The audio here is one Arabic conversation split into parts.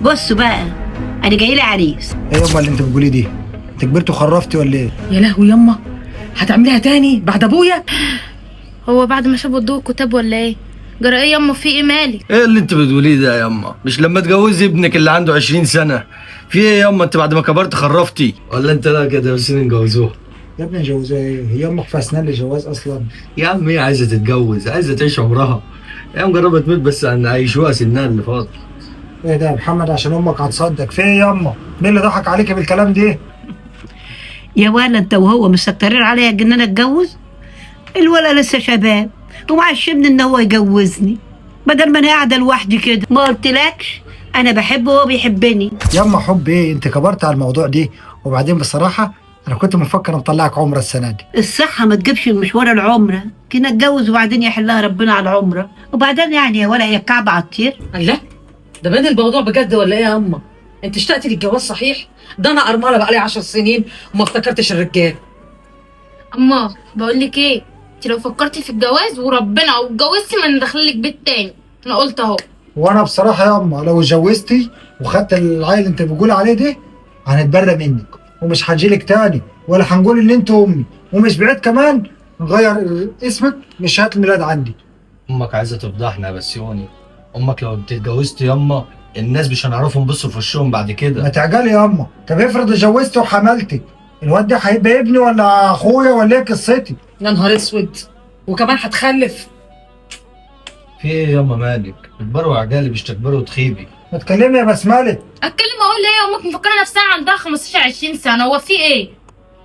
بصوا بقى، انا جاي لي عريس. ايه يابا اللي انت بتقوليه دي؟ انت كبرت وخرفتي ولا ايه؟ يا لهوي يما، هتعمليها تاني بعد ابويا؟ هو بعد ما شافوا الضوء كتاب ولا ايه؟ جرى ايه ياما؟ في ايه مالك؟ ايه اللي انت بتقوليه ده يا يما؟ مش لما تجوزي ابنك اللي عنده 20 سنة؟ في ايه يا يما؟ انت بعد ما كبرت خرفتي ولا انت؟ لا كده بس نجوزوها. يا ابني جوزها ايه؟ هي امك في اسنان للجواز اصلا؟ يا عم هي عايزة تتجوز، عايزة تعيش عمرها. يا عم جربت تموت بس هنعيشوها سنها اللي فاضل. ايه ده يا محمد؟ عشان امك هتصدق في ايه ياما؟ مين اللي ضحك عليك بالكلام ده؟ يا ولا انت وهو مستكترين عليا ان انا اتجوز؟ الولا لسه شباب ومعشمني ان هو يجوزني بدل ما انا قاعده لوحدي كده. ما قلتلكش انا بحبه وهو بيحبني؟ ياما حب ايه؟ انت كبرت على الموضوع دي. وبعدين بصراحه انا كنت مفكر نطلعك عمره السنه دي. الصحه ما تجيبش المشوار العمره، كنا اتجوز وبعدين يحلها ربنا على العمره. وبعدين يعني يا ولا هي الكعبه على الطير؟ الله، ده بان الموضوع بجد ولا ايه يا اما؟ انت اشتقتي للجواز صحيح؟ ده انا ارمله بقالي 10 سنين وما افتكرتش الرجال. اما بقول لك ايه، انت لو فكرتي في الجواز وربنا واتجوزتي ما ندخلك بيت تاني. انا قلت اهو. وانا بصراحه ياما لو اتجوزتي وخدت العيل اللي انت بتقول عليه ده هنتبرى منك ومش هنجيلك تاني ولا هنقول ان انت امي، ومش بعيد كمان نغير اسمك من شهاده الميلاد عندي. امك عايزة تفضحنا يا بسيوني. امك لو اتجوزت ياما الناس مش هنعرفوا نبصوا في وشهم بعد ما كده. تعجلي ياما. طب افرض اتجوزت وحملتي، الواد ده هيبقى ابني ولا اخويا ولا ايه قصتي؟ يا نهار اسود، وكمان هتخلف؟ في ايه ياما مالك؟ بتبروا عجالي مش تكبروا وتخيبي. ما تكلمي يا بسمله. اتكلم اقول ليه؟ امك مفكره نفسها عندها 15 20 سنه، هو في ايه؟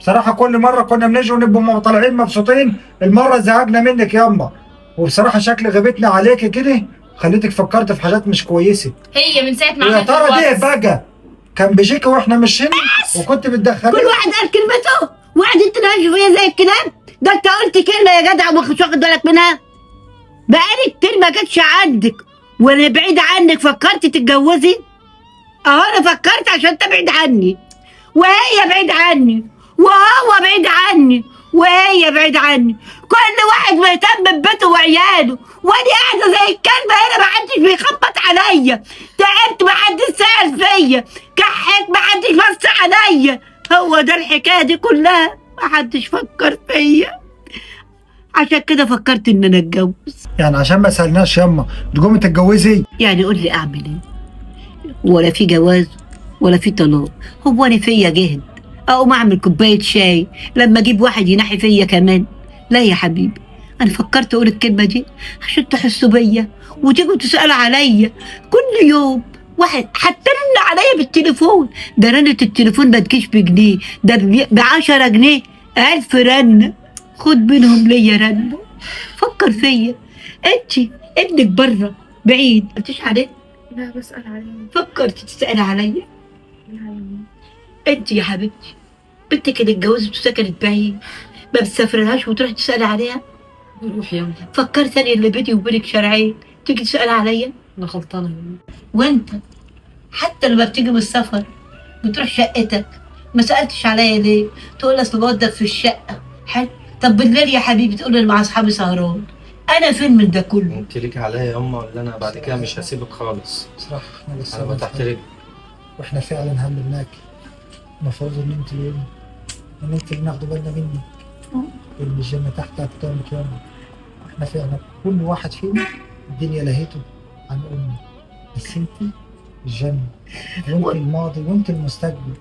بصراحه كل مره كنا بنيجي ونبقى طالعين مبسوطين، المره زهقنا منك ياما. وبصراحه شكل غيبتنا عليكي كده خليتك فكرت في حاجات مش كويسه. هي من ساعه ما ويا عملت ترى دي الواتس. بقى كان بيجيكي واحنا ماشيين وكنت بتدخلي؟ كل واحد قال كلمته، واحد انت ناقش فيا زي الكلام ده. انت قلت كلمه يا جدع ومش واخد بالك منها. بقالي كتير ما جاتش عندك وانا بعيد عنك فكرتي تتجوزي؟ اهو انا فكرت عشان تبعد عني، وهي بعيد عني، وهو بعيد عني، وهي بعيد عني. كل واحد مهتم ببيته وعياله، وانا قاعده زي الكلبه هنا ما حدش بيخبط عليا. تعبت ما حدش سال فيا، كحيت ما حدش بص عليا. هو ده الحكايه دي كلها، ما حدش فكر فيا. عشان كده فكرت ان انا اتجوز. يعني عشان ما سالناش ياما تقومي تتجوزي؟ يعني قول لي اعمل ايه؟ ولا في جواز ولا في طلاق. هو انا فيا جهد اقوم اعمل كوبايه شاي لما اجيب واحد ينحي فيا كمان؟ لا يا حبيبي، انا فكرت اقول الكلمه دي عشان تحسوا بيا وتيجوا تسالوا عليا كل يوم. واحد حتى رن عليا بالتليفون، ده رنة التليفون ما تجيش بجنيه، ده ب10 جنيه 1000 رنه. خد منهم ليا رنه. فكر فيا. انت ابنك بره بعيد قلتش عليه؟ لا بسأل عليه. فكرت تسأل عليا؟ انت يا حبيبتي بنتك اللي اتجوزت وسكنت بعيد ما بتسافرلهاش وتروح تسأل عليها؟ روح يا أما، فكرت انا اللي بيني وبينك شرعين تيجي تسأل عليا؟ انا غلطانه يا أما. وانت حتى لما بتيجي من السفر بتروح شقتك ما سألتش عليا ليه؟ تقول اصل بوضب في الشقة. حلو. طب بالليل يا حبيبي تقول لي مع اصحابي سهران. انا فين من ده كله؟ انت ليك عليا يا اما ولا انا بعد كده مش هسيبك خالص. بصراحه احنا لسه انا تحت رجلي. واحنا فعلا هممناكي. المفروض ان انت اليوم ان انت اللي ناخد بالنا منك. ان الجنه تحت اقدامك ياما. احنا فعلا كل واحد فينا الدنيا لهيته عن امه، بس انت الجنه، وانت الماضي وانت المستقبل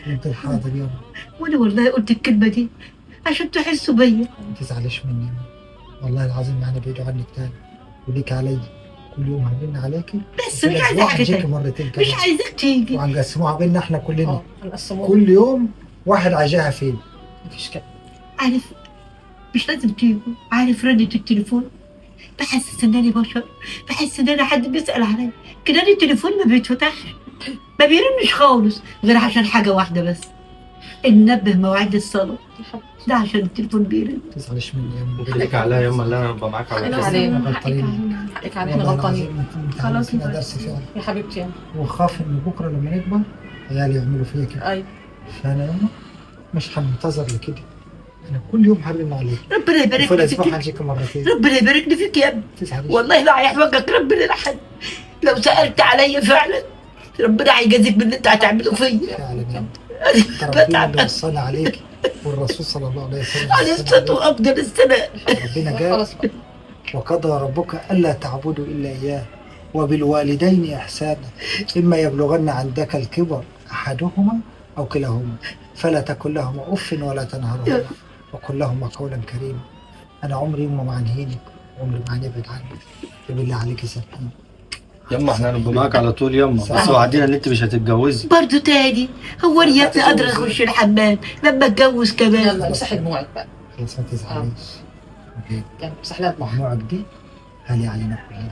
وانت الحاضر ياما. وانا والله قلت الكلمة دي عشان تحسوا بيا. ما تزعليش مني ياما. والله العظيم يعني بعيد عنك تاني وليك علي. كل يوم هنرن عليكي بس مش عايزة حاجة هنجيكي تانية. مرتين كمان مش عايزاك تيجي. وهنقسموها بينا احنا كلنا. اه هنقسموها. كل يوم واحد عاجاها فين. مفيش كده. عارف مش لازم تيجوا. عارف رنة التليفون بحس ان انا بشر، بحس ان انا حد بيسأل عليا كده. التليفون ما بيتفتحش، ما بيرنش خالص غير عشان حاجة واحدة بس، ننبه مواعيد الصلاة. ده عشان التليفون بيرن. ما تزعليش مني يا انت أمي. ليك عليا يا اما اللي انا هبقى معاك على حقك كده. علينا. غلطانين. حقك علينا، احنا غلطانين. خلاص كده نفرق. درس فعلا. يا حبيبتي يا أما. وخاف ان بكره لما نكبر عيالي يعملوا فيا كده. ايوه فانا ياما مش هننتظر لكده. انا كل يوم هرن عليك ربنا يبارك وفي لي الاسبوع فيك. هنجيك مرتين. ربنا يبارك لي فيك يا ابني. تزعليش. والله لا هيحفظك ربنا لحد لو سألت عليا فعلا ربنا هيجازيك باللي انت هتعمله فيا. فعلا يا أم. ربنا اللي وصانا عليك والرسول صلى الله عليه وسلم عليه وصانا الصلاه عليك. وافضل السلام. ربنا قال وقضى ربك ألا تعبدوا إلا إياه وبالوالدين إحسانا إما يبلغن عندك الكبر أحدهما أو كلاهما فلا تكن لهما أف ولا تنهرهما وقل لهما قولا كريما. أنا عمري ما عنهينك عمري ما عنبعد عنك بالله عليك سامحيني. يما احنا هنبقى معاك على طول يما، بس وعدينا ان انت مش هتتجوزي. برضه تاني هو يا ابني قادر اخش الحمام لما اتجوز كمان. يلا امسحي دموعك بقى. خلاص ما تزعليش. أوكي. يلا امسح لها دموعها. ممنوعك دي غالي علينا كلنا.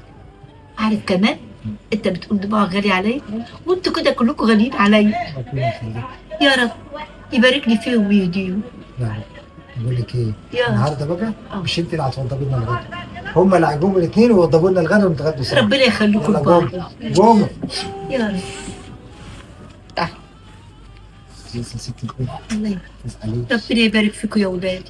عارف كمان انت بتقول دماغ غالي عليا وانتوا كده كلكم غاليين عليا. ربنا يخليك. يا رب يبارك لي فيهم ويهديهم. يا رب. بقول لك ايه يا. النهارده بقى مش انت اللي هتوضبي لنا الغدا، هم اللي هيجوموا الاثنين ويوضبوا لنا الغدا ونتغدوا سوا. ربنا يخليكم يلا لبعض. قوموا يا رب. لسه ست الكل الله تسأليش. ربنا يبارك فيكم يا ولاد.